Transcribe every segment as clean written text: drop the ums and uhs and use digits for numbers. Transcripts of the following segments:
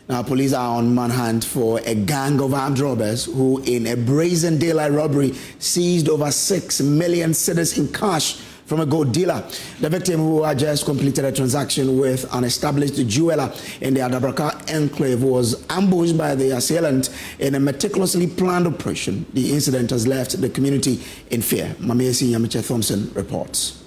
Now, police are on manhunt for a gang of armed robbers who, in a brazen daylight robbery, seized over 6 million cedis in cash from a gold dealer. The victim, who had just completed a transaction with an established jeweler in the Adabraka enclave, was ambushed by the assailant in a meticulously planned operation. The incident has left the community in fear. Mahamudu Thompson reports.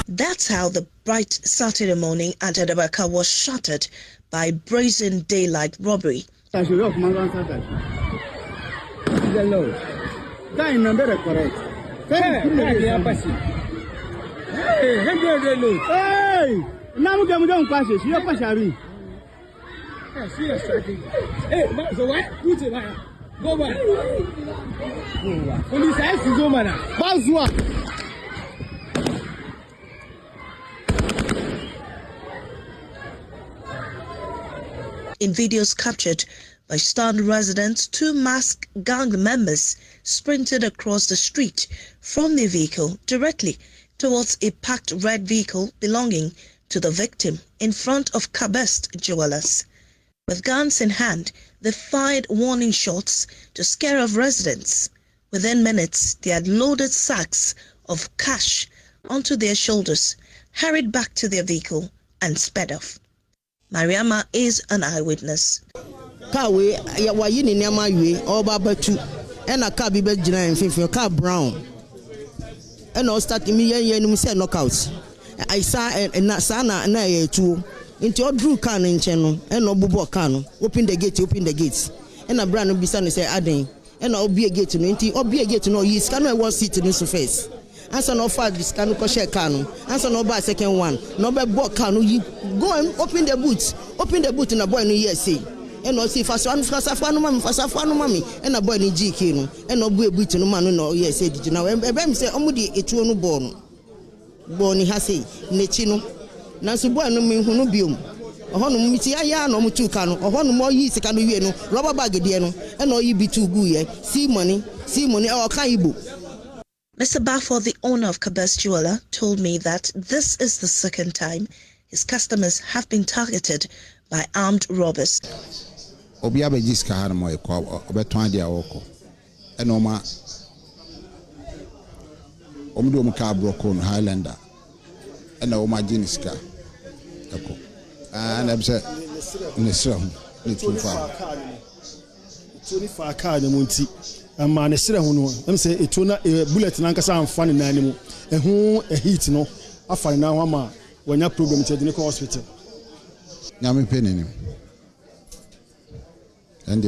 That's how the bright Saturday morning at Adabraka was shattered by brazen daylight robbery. In videos captured by stunned residents, 2 masked gang members sprinted across the street from their vehicle directly towards a parked red vehicle belonging to the victim in front of Kabest Jewelers. With guns in hand, they fired warning shots to scare off residents. Within minutes, they had loaded sacks of cash onto their shoulders, hurried back to their vehicle, and sped off. Mariama is an eyewitness. Car we wa yini nyama we oba batu and a car be jina en car brown and all start me yen say knockout. I saw and na sana na ye tu into your drew can in channel and no bubo can open the gates and a brand be son say aden and I'll be a gate to no or be a gate to no you scan one seat in this face. Answer no far this can no share canoe. Answer no buy second one. No buy book canoe. You go and open the boot and a boy no yes say. And no see fast one mommy and a boy in G kino and no boy boot no man no yes say did you know and say omudi etu no born has say nechino. Nancy boy no me no biom. Ohonu miti aya no mutu kanu ohonu mo yi sika no wie no rubber bag de no and no yi be too good ye see money or kan ibo. Mr. Bafo, the owner of Kabest Jeweler, told me that this is the second time his customers have been targeted by armed robbers. Obiabe jiska hana mo ekwa obetwande awoko enoma omdo mka broko no Highlander ena oma jiniska eko and abse nesra ni 25 card munti ama nesra hu no em say etona bullet na nkasa amfa ne nan mu ehu heat no afa na ho ama wanya problem te de hospital nyame penene and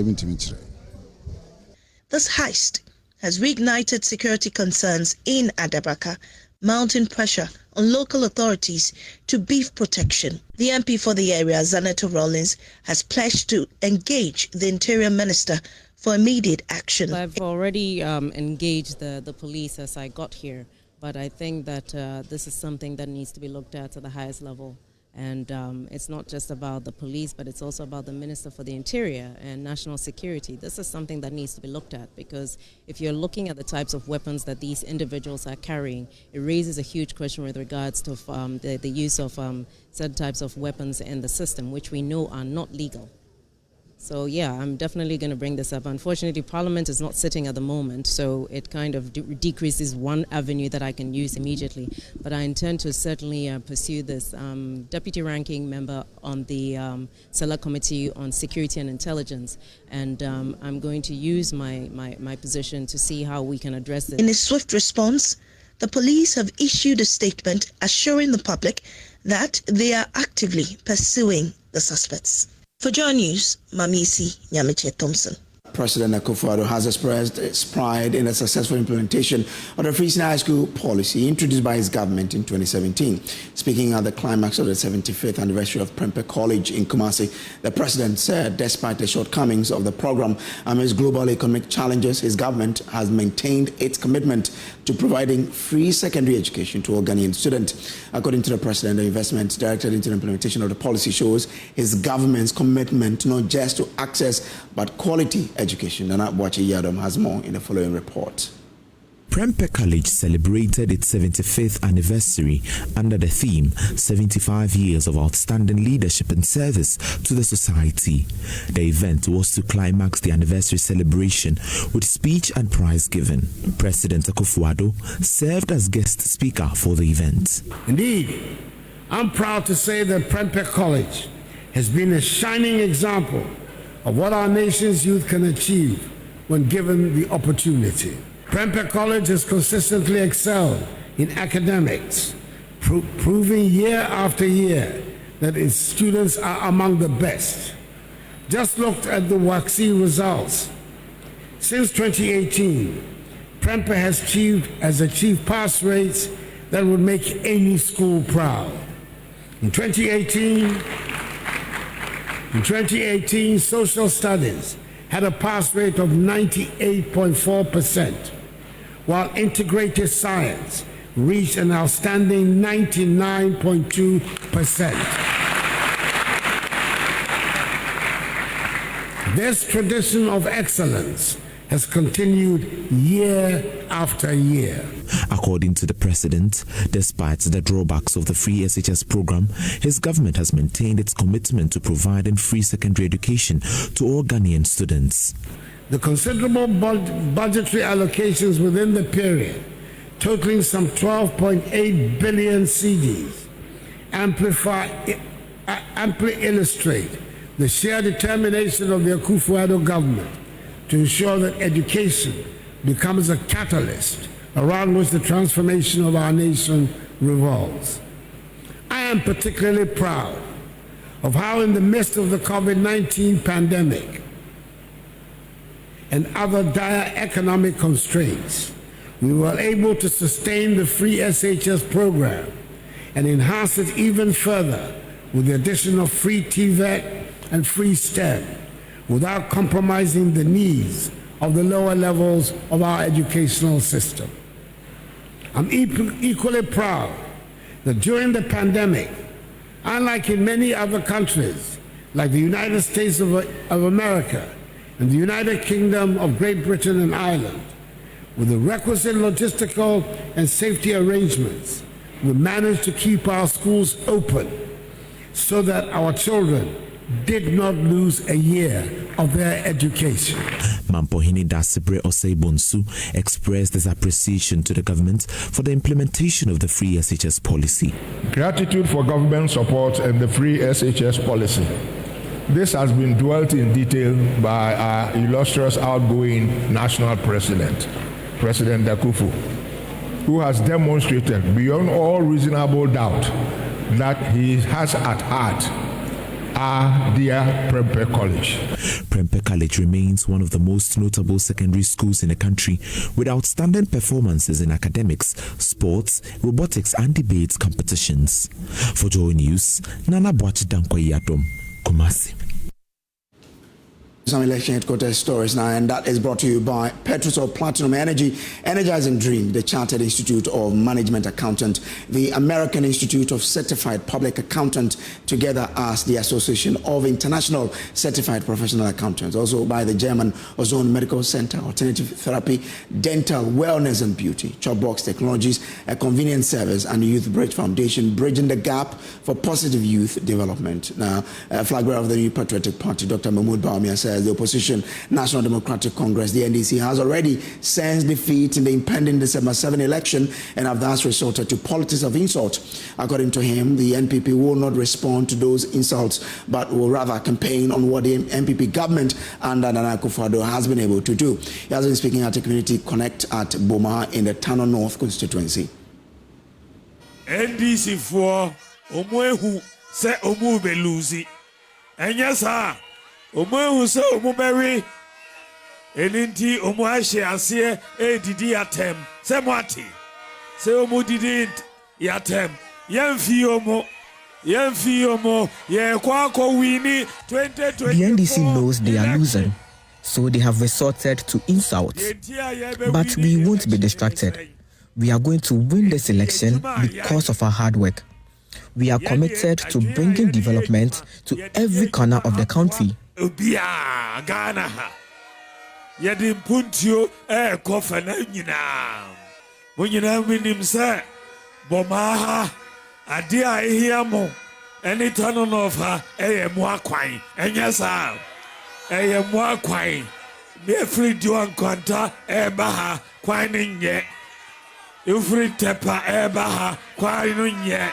this heist has reignited security concerns in Adabraka, mounting pressure on local authorities to beef protection. The MP for the area, Zaneto Rollins, has pledged to engage the Interior Minister for immediate action. I've already engaged the police as I got here, but I think that this is something that needs to be looked at the highest level. And it's not just about the police, but it's also about the Minister for the Interior and National Security. This is something that needs to be looked at, because if you're looking at the types of weapons that these individuals are carrying, it raises a huge question with regards to the use of certain types of weapons in the system, which we know are not legal. So yeah, I'm definitely going to bring this up. Unfortunately, Parliament is not sitting at the moment, so it kind of decreases one avenue that I can use immediately. But I intend to certainly pursue this. Deputy Ranking Member on the Select Committee on Security and Intelligence, and I'm going to use my position to see how we can address this. In a swift response, the police have issued a statement assuring the public that they are actively pursuing the suspects. For JoyNews, Mahamudu Thompson. President Akufo-Addo has expressed his pride in the successful implementation of the free high school policy introduced by his government in 2017. Speaking at the climax of the 75th anniversary of Prempeh College in Kumasi, the president said despite the shortcomings of the program amidst global economic challenges, his government has maintained its commitment to providing free secondary education to all Ghanaian students. According to the president, the investment directed into the implementation of the policy shows his government's commitment not just to access but quality education. Adabraka has more in the following report. Prempeh College celebrated its 75th anniversary under the theme 75 Years of Outstanding Leadership and Service to the Society. The event was to climax the anniversary celebration with speech and prize given. President Akufo-Addo served as guest speaker for the event. Indeed, I'm proud to say that Prempeh College has been a shining example of what our nation's youth can achieve when given the opportunity. Prempeh College has consistently excelled in academics, proving year after year that its students are among the best. Just looked at the WACC results. Since 2018, Prempeh has achieved pass rates that would make any school proud. In 2018, social studies had a pass rate of 98.4%, while integrated science reached an outstanding 99.2%. This tradition of excellence has continued year after year. According to the president, despite the drawbacks of the free SHS program, his government has maintained its commitment to providing free secondary education to all Ghanaian students. The considerable budgetary allocations within the period, totaling some 12.8 billion cedis, amply illustrate the sheer determination of the Akufo-Addo government to ensure that education becomes a catalyst around which the transformation of our nation revolves. I am particularly proud of how, in the midst of the COVID-19 pandemic and other dire economic constraints, we were able to sustain the free SHS program and enhance it even further with the addition of free TVET and free STEM, without compromising the needs of the lower levels of our educational system. I'm equally proud that during the pandemic, unlike in many other countries, like the United States of America and the United Kingdom of Great Britain and Ireland, with the requisite logistical and safety arrangements, we managed to keep our schools open so that our children did not lose a year of their education. Mampohini Dasibre Osei-Bonsu expressed his appreciation to the government for the implementation of the free SHS policy. Gratitude for government support and the free SHS policy. This has been dwelt in detail by our illustrious outgoing national president, President Akufo, who has demonstrated beyond all reasonable doubt that he has at heart our dear Prempeh College. Prempeh College remains one of the most notable secondary schools in the country, with outstanding performances in academics, sports, robotics and debates competitions. For JoyNews, Nana Boachi Dankoyadom, Kumasi. Some election headquarters stories now, and that is brought to you by Petrosol Platinum Energy, Energizing Dream, the Chartered Institute of Management Accountant, the American Institute of Certified Public Accountant, together as the Association of International Certified Professional Accountants, also by the German Ozone Medical Center, Alternative Therapy, Dental, Wellness and Beauty, Chopbox Technologies, a Convenience Service, and the Youth Bridge Foundation, bridging the gap for positive youth development. Now, flag bearer of the new Patriotic Party, Dr. Mahamudu Bawumia, says the opposition National Democratic Congress, the NDC, has already sensed defeat in the impending December 7 election and have thus resorted to politics of insult. According to him, the NPP will not respond to those insults, but will rather campaign on what the NPP government under Nana Akufo-Addo has been able to do. He has been speaking at a community connect at Boma in the Tano North constituency. NDC for Omwehu se Omu Beluzi. And yes, sir. Omu so Omu Berry. Elinti Omu Ashe Asie Didi Atem. Se Mwati. Se Omu didn't Yatem. Yemfi Omu. Yemfi Omu. Ye Kwako Wini 2024. The NDC knows they are losing, so they have resorted to insults. But we won't be distracted. We are going to win this election because of our hard work. We are committed to bringing development to every corner of the country. Munyina minim se bomaha ade a ehia mo eni tano no fa eye mo akwan enya sa eye mo akwan me free duan kwanta eba ha kwan nye free tepa eba ha kwan no nye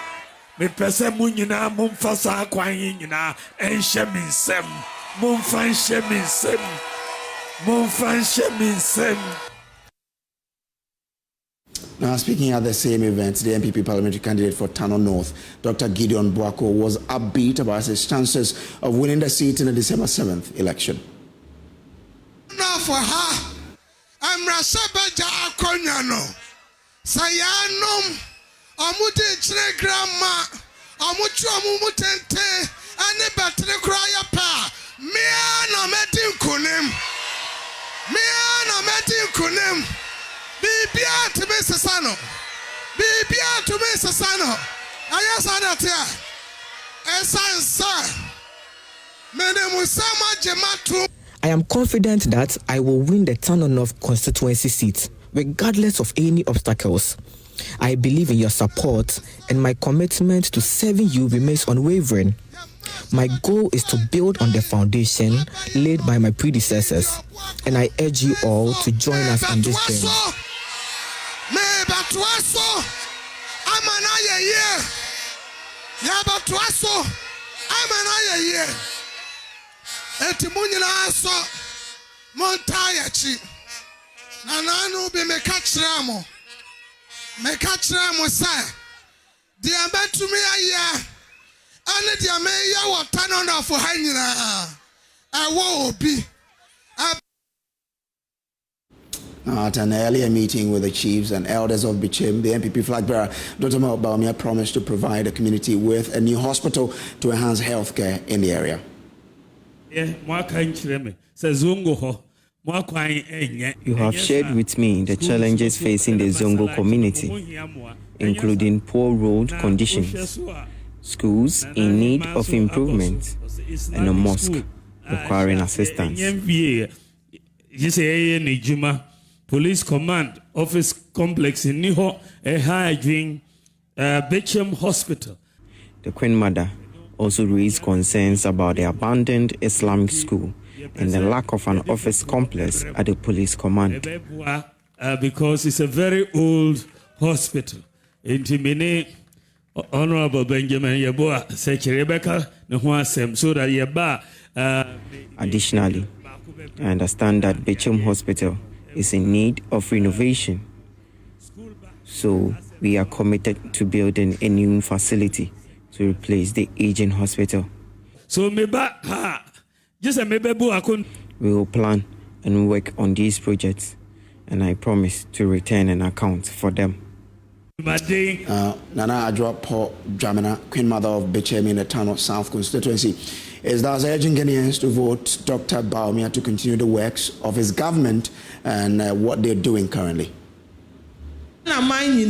me pese munyina momfa sa kwan nyina enhye minsem momfa enhye minsem momfa enhye minsem. Now, speaking at the same event, the MPP parliamentary candidate for Tano North, Dr. Gideon Boakye, was upbeat about his chances of winning the seat in the December 7th election. Now for her, I'm Rasabaja Akonyano. Sayanum, Amuti Grandma, Amuchu Amutente, and the battery cry pa. Miana Metin Kunim. Miana Metin Kunim. Bibia to Mr. Sano. Bibia to Mr. Sano. Ayas Anatia. Esan Sa. Menemusama Jematu. I am confident that I will win the Tano North constituency seat, regardless of any obstacles. I believe in your support, and my commitment to serving you remains unwavering. My goal is to build on the foundation laid by my predecessors, and I urge you all to join us on this journey. At an earlier meeting with the chiefs and elders of Bukom, the MPP flag bearer, Dr. Mahamudu Bawumia, promised to provide the community with a new hospital to enhance healthcare in the area. You have shared with me the challenges facing the Zongo community, including poor road conditions, schools in need of improvement, and a mosque requiring assistance. Police Command Office Complex in Niho, a high-wing Bukom Hospital. The Queen Mother also raised concerns about the abandoned Islamic school and the lack of an office complex at the police command. Because it's a very old hospital. Intimine Honorable Benjamin Yeboah, Secretary Rebecca, so that Yeba. Additionally, I understand that Bukom Hospital is in need of renovation. So we are committed to building a new facility to replace the aging hospital. So we will plan and work on these projects, and I promise to return an account for them. Nana Adwa Paul Dramina, Queen Mother of Bukom in the Tano South constituency, is thus urging Ghanaians to vote Dr. Bawumia to continue the works of his government and what they're doing currently. Everyone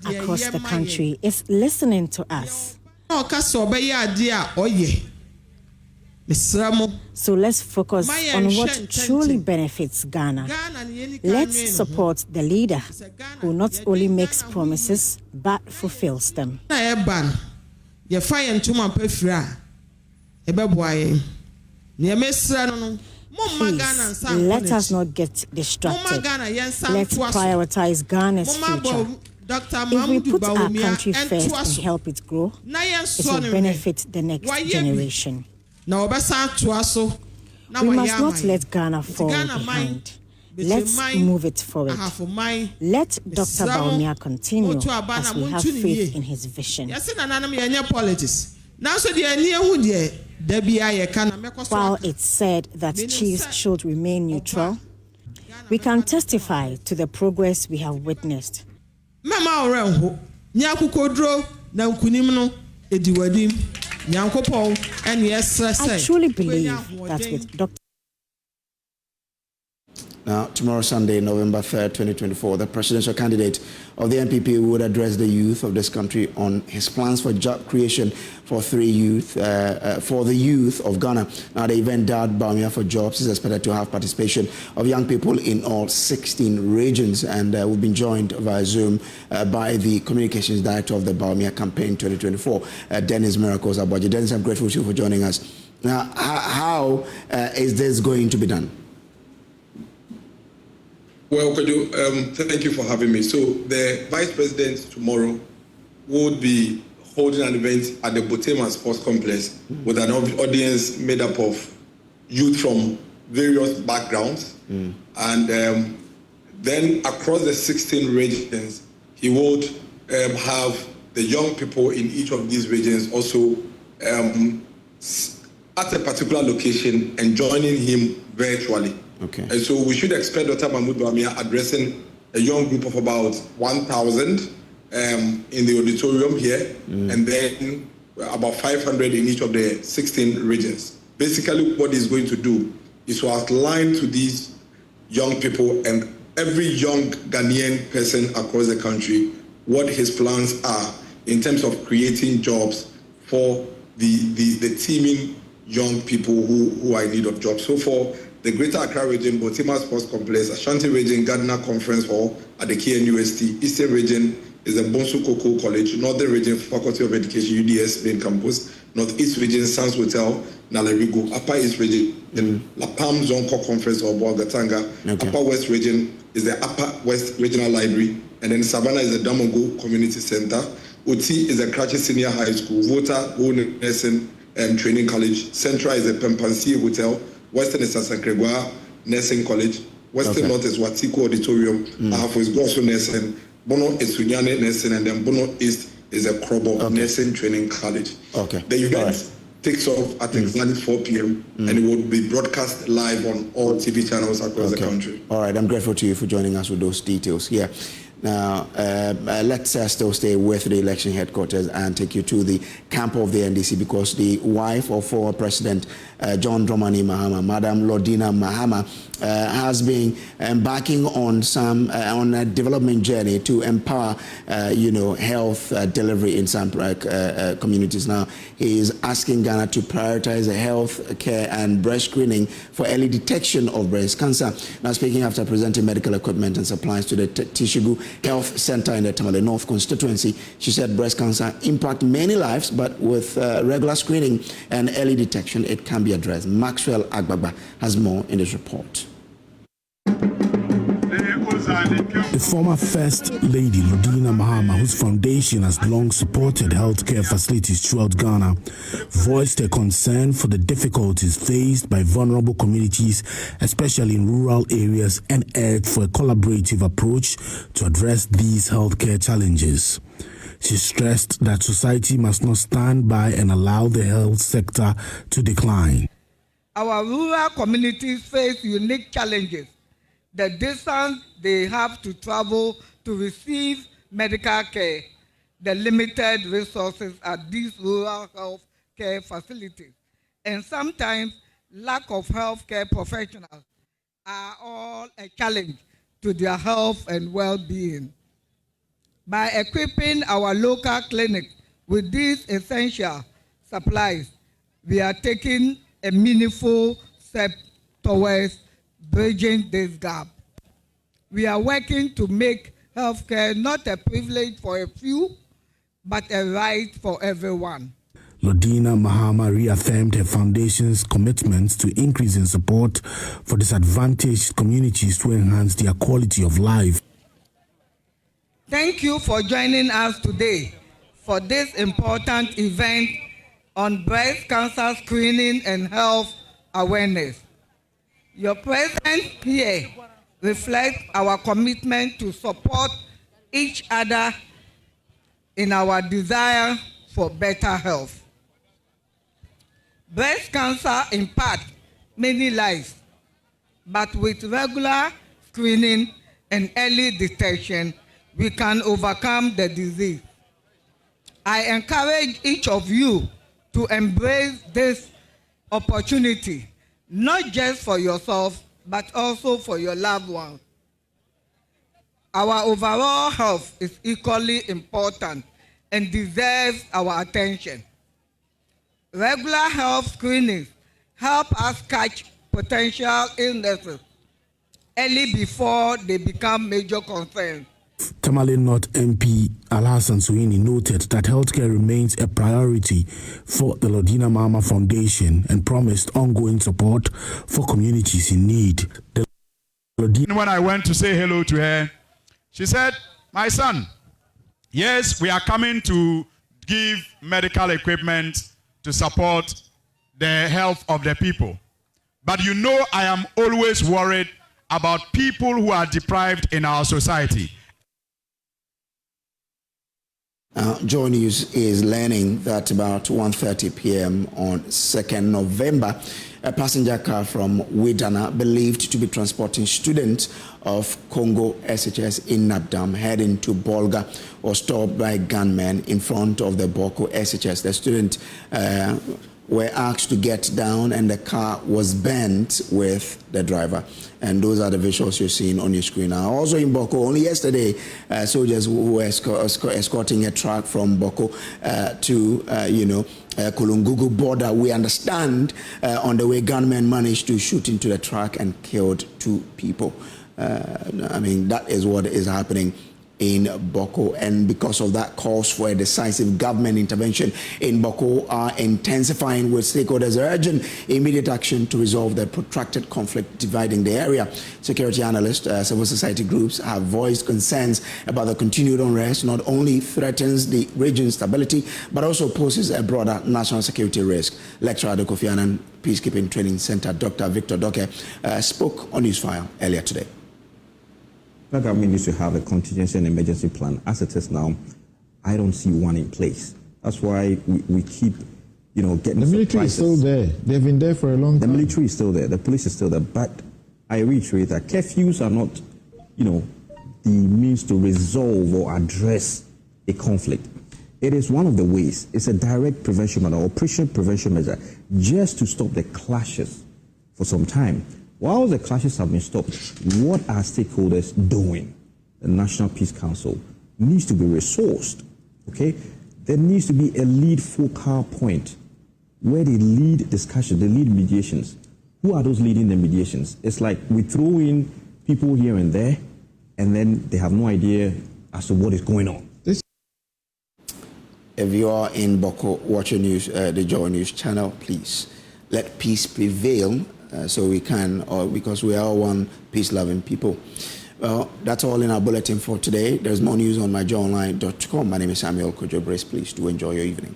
across the country is listening to us. So let's focus on what truly benefits Ghana. Let's support the leader who not only makes promises but fulfills them. Please, let us not get distracted. Let's prioritize Ghana's future. If we put our country first and help it grow, it will benefit the next generation. We must not let Ghana fall behind. Let's move it forward. Let Dr. Bawumia continue as we have faith in his vision. While it's said that chiefs should remain neutral, we can testify to the progress we have witnessed. I truly believe that with Dr. Now, tomorrow, Sunday, November 3rd, 2024, the presidential candidate of the NPP would address the youth of this country on his plans for job creation for the youth of Ghana. Now, the event, Bawumia for Jobs, is expected to have participation of young people in all 16 regions, and we've been joined via Zoom by the communications director of the Bawumia campaign 2024, Dennis Miracles Aboagye. Dennis, I'm grateful to you for joining us. Now, how is this going to be done? Well, thank you for having me. So the Vice President tomorrow would be holding an event at the Bukom Sports Complex with an audience made up of youth from various backgrounds. And then across the 16 regions, he would have the young people in each of these regions also at a particular location and joining him virtually. Okay. And so we should expect Dr. Mahamudu Bawumia addressing a young group of about 1,000 in the auditorium here, and then about 500 in each of the 16 regions. Basically, what he's going to do is to outline to these young people and every young Ghanaian person across the country what his plans are in terms of creating jobs for the teeming young people who are in need of jobs. So for the Greater Accra region, Bukom Sports Complex, Ashanti region, Gardner Conference Hall at the KNUST, Eastern region is the Bonsu Koko College, Northern region, Faculty of Education, UDS main campus, Northeast region, Sans Hotel, Nalerigo, Upper East region, La Palm Zonko Conference Hall, Bolgatanga, Upper West region is the Upper West Regional Library, and then Savannah is the Damongo Community Center, Oti is the Kratchi Senior High School, Vota, Nursing Training College, Central is the Pempansi Hotel, Western is St. Gregoire Nursing College, Western North is Watiko Auditorium, Ahafo is Goso Nursing, Bono is Sunyane Nursing, and then Bono East is a Krobo Nursing Training College. The event takes off at exactly 4 p.m. and it will be broadcast live on all TV channels across the country. All right, I'm grateful to you for joining us with those details here. Now, let's still stay with the election headquarters and take you to the camp of the NDC, because the wife of former President John Dramani Mahama, Madam Lordina Mahama, has been embarking on on a development journey to empower, health delivery in some communities. Now, he is asking Ghana to prioritize health care and breast screening for early detection of breast cancer. Now, speaking after presenting medical equipment and supplies to the Tishigu Health Center in the Tamale North constituency, she said breast cancer impacts many lives, but with regular screening and early detection, it can be addressed. Maxwell Agbagba has more in this report. The former First Lady Lordina Mahama, whose foundation has long supported healthcare facilities throughout Ghana, voiced her concern for the difficulties faced by vulnerable communities, especially in rural areas, and urged for a collaborative approach to address these healthcare challenges. She stressed that society must not stand by and allow the health sector to decline. Our rural communities face unique challenges. The distance they have to travel to receive medical care, the limited resources at these rural health care facilities, and sometimes lack of health care professionals are all a challenge to their health and well-being. By equipping our local clinics with these essential supplies, we are taking a meaningful step towards bridging this gap. We are working to make healthcare not a privilege for a few, but a right for everyone. Lordina Mahama reaffirmed her foundation's commitment to increasing support for disadvantaged communities to enhance their quality of life. Thank you for joining us today for this important event on breast cancer screening and health awareness. Your presence here reflects our commitment to support each other in our desire for better health. Breast cancer impacts many lives, but with regular screening and early detection, we can overcome the disease. I encourage each of you to embrace this opportunity, not just for yourself, but also for your loved ones. Our overall health is equally important and deserves our attention. Regular health screenings help us catch potential illnesses early before they become major concerns. Tamale North MP Alhassan Suini noted that healthcare remains a priority for the Lordina Mahama Foundation and promised ongoing support for communities in need. When I went to say hello to her, she said, "My son, yes, we are coming to give medical equipment to support the health of the people. But you know I am always worried about people who are deprived in our society." JoyNews is learning that about 1:30 p.m. on 2nd November, a passenger car from Widana, believed to be transporting students of Congo SHS in Nabdam, heading to Bolga, was stopped by gunmen in front of the Boko SHS. The students were asked to get down and the car was bent with the driver. And those are the visuals you're seeing on your screen now. Also in Boko, only yesterday, soldiers who were escorting a truck from Boko to, Kulungugu border, we understand on the way gunmen managed to shoot into the truck and killed 2 people. That is what is happening in Boko, and because of that, calls for a decisive government intervention in Boko are intensifying, with stakeholders urging immediate action to resolve the protracted conflict dividing the area. Security analysts, civil society groups have voiced concerns about the continued unrest. Not only threatens the region's stability, but also poses a broader national security risk. Lecturer at the Kofi Annan Peacekeeping Training Center, Dr. Victor Doke, spoke on Newsfile earlier today. The government needs to have a contingency and emergency plan. As it is now, I don't see one in place. That's why we keep, getting. The military is still there. They've been there for a long time. The military is still there. The police is still there. But I reiterate that curfews are not, the means to resolve or address a conflict. It is one of the ways. It's a direct prevention measure, operation prevention measure, just to stop the clashes for some time. While the clashes have been stopped, what are stakeholders doing? The National Peace Council needs to be resourced, okay? There needs to be a lead focal point where they lead discussion, they lead mediations. Who are those leading the mediations? It's like we throw in people here and there, and then they have no idea as to what is going on. If you are in Boko watching news, the JoyNews channel, please let peace prevail. So we can, because we are one peace-loving people. Well, that's all in our bulletin for today. There's more news on myjoyonline.com. My name is Samuel Kojo Brace. Please do enjoy your evening.